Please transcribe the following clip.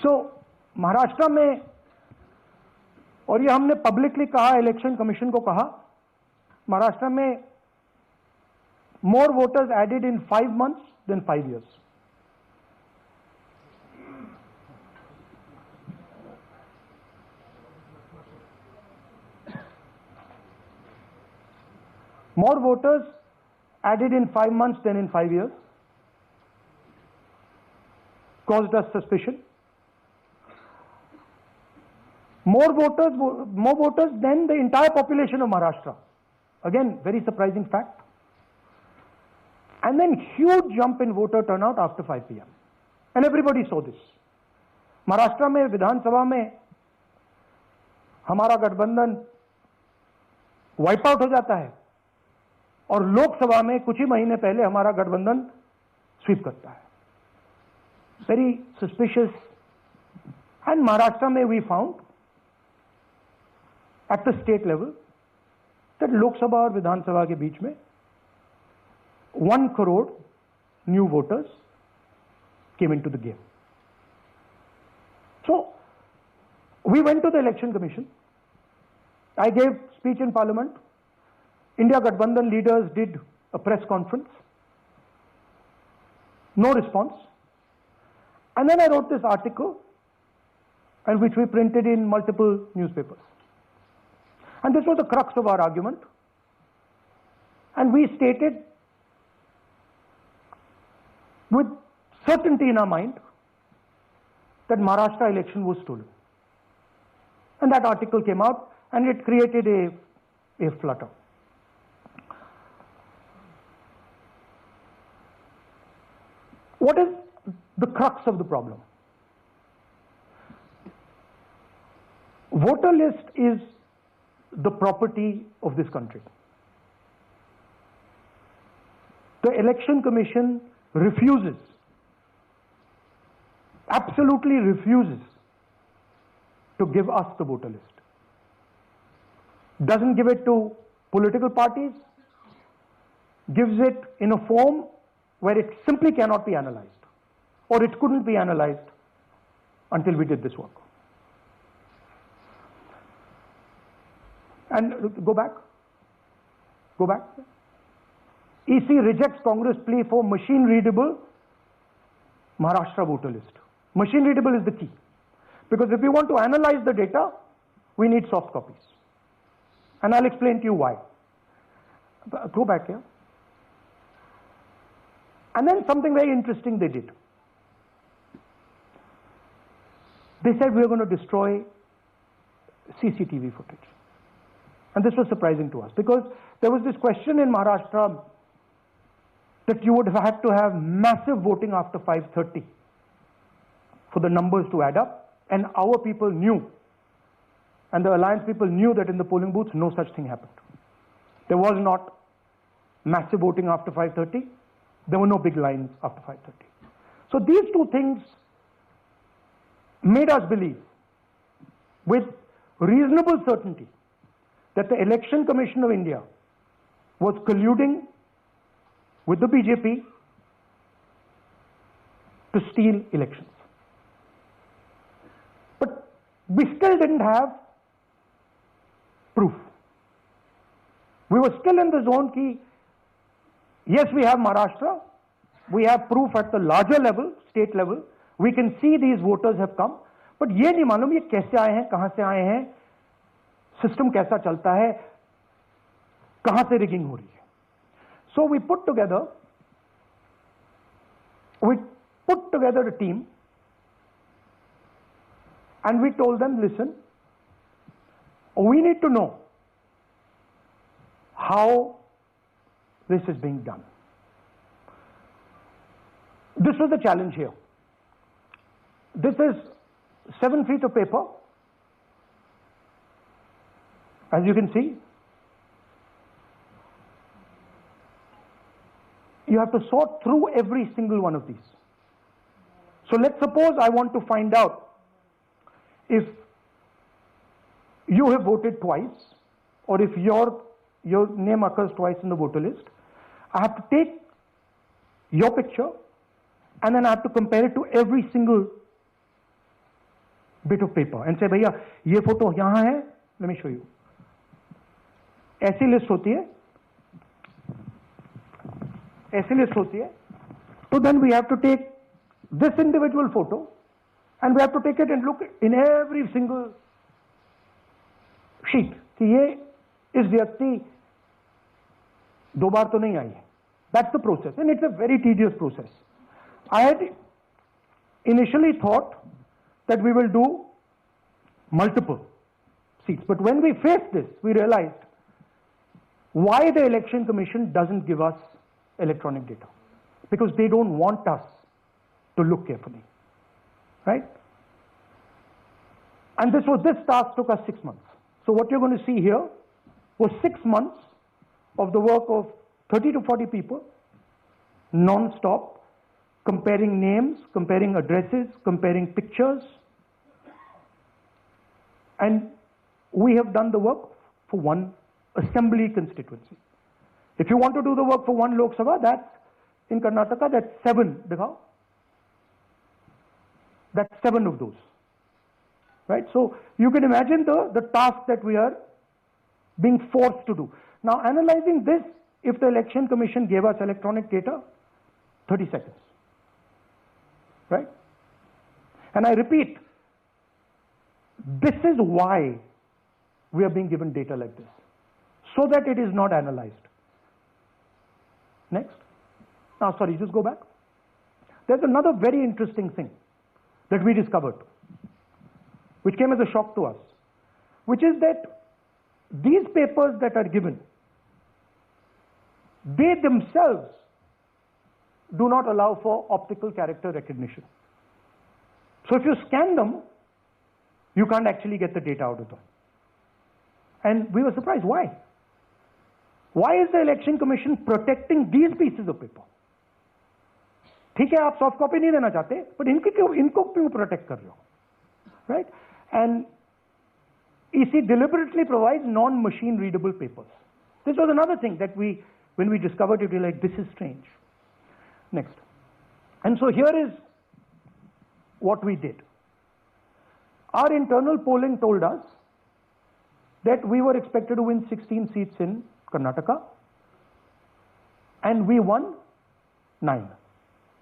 महाराष्ट्र में, और ये हमने पब्लिकली कहा, इलेक्शन कमीशन को कहा, महाराष्ट्र में more voters added in 5 months than 5 years. More voters added in 5 months than in 5 years. Caused us suspicion. More voters than the entire population of Maharashtra. Again, very surprising fact. And then huge jump in voter turnout after 5 p.m. And everybody saw this. Maharashtra में विधानसभा में हमारा गठबंधन wipe out हो जाता है और लोकसभा में कुछ ही महीने पहले हमारा गठबंधन स्वीप करता है. Very suspicious. एंड महाराष्ट्र में we found at the state level that Lok Sabha और विधानसभा के बीच में 1 crore new voters came into the game. So, we went to the election commission. I gave speech in parliament. India Gathbandhan leaders did a press conference. No response. And then I wrote this article, and which we printed in multiple newspapers. And this was the crux of our argument. And we stated with certainty in our mind that Maharashtra election was stolen. And that article came out and it created a flutter. What is the crux of the problem? Voter list is the property of this country. The election commission refuses, absolutely refuses to give us the voter list. Doesn't give it to political parties, gives it in a form where it simply cannot be analyzed, or it couldn't be analyzed until we did this work. And go back. EC rejects Congress plea for machine readable Maharashtra voter list. Machine readable is the key, because if we want to analyze the data, we need soft copies. And I'll explain to you why. Go back here. And then something very interesting they did. They said we are going to destroy CCTV footage. And this was surprising to us, because there was this question in Maharashtra that you would have had to have massive voting after 5:30 for the numbers to add up, and our people knew, and the alliance people knew, that in the polling booths no such thing happened. There was not massive voting after 5:30. There were no big lines after 5:30. So these two things made us believe with reasonable certainty that the Election Commission of India was colluding with the BJP to steal elections. But we still didn't have proof. We were still in the zone ki, yes, we have Maharashtra, we have proof at the larger level, state level, we can see these voters have come, but ये नहीं मालूम ये कैसे आए हैं, कहां से आए हैं, सिस्टम कैसा चलता है, कहां से रिगिंग हो रही है. So we put together a team, and we told them, listen, we need to know how this is being done. This was the challenge here. This is 7 feet of paper, as you can see. You have to sort through every single one of these. So let's suppose I want to find out if you have voted twice, or if your name occurs twice in the voter list. I have to take your picture and then I have to compare it to every single bit of paper and say, भैया ये photo यहाँ है, let me show you. ऐसी list होती है, ऐसी list होती है. So then we have to take this individual photo and we have to take it and look in every single sheet कि ये इस व्यक्ति दो बार तो नहीं आई है. That's the process, and it's a very tedious process. I had initially thought that we will do multiple seats, but when we faced this, we realized why the Election Commission doesn't give us electronic data, because they don't want us to look carefully, right? And this task took us 6 months. So what you're going to see here was 6 months of the work of 30 to 40 people, non-stop, comparing names, comparing addresses, comparing pictures. And we have done the work for one assembly constituency. If you want to do the work for one Lok Sabha, that's in Karnataka, that's 7, dikhao. That's 7 of those, right? So you can imagine the task that we are being forced to do. Now, analyzing this, if the Election Commission gave us electronic data, 30 seconds, right? And I repeat, this is why we are being given data like this, so that it is not analyzed. Next. Now, sorry, just go back. There's another very interesting thing that we discovered, which came as a shock to us, which is that these papers that are given, they themselves do not allow for optical character recognition. So if you scan them, you can't actually get the data out of them. And we were surprised, why? Why is the Election Commission protecting these pieces of paper? ठीक है, आप soft copy नहीं देना चाहते, but इनको क्यों protect कर रहे हो, right? And EC deliberately provides non-machine readable papers. This was another thing that when we discovered it, we were like, this is strange. Next. And so here is what we did. Our internal polling told us that we were expected to win 16 seats in Karnataka, and we won 9.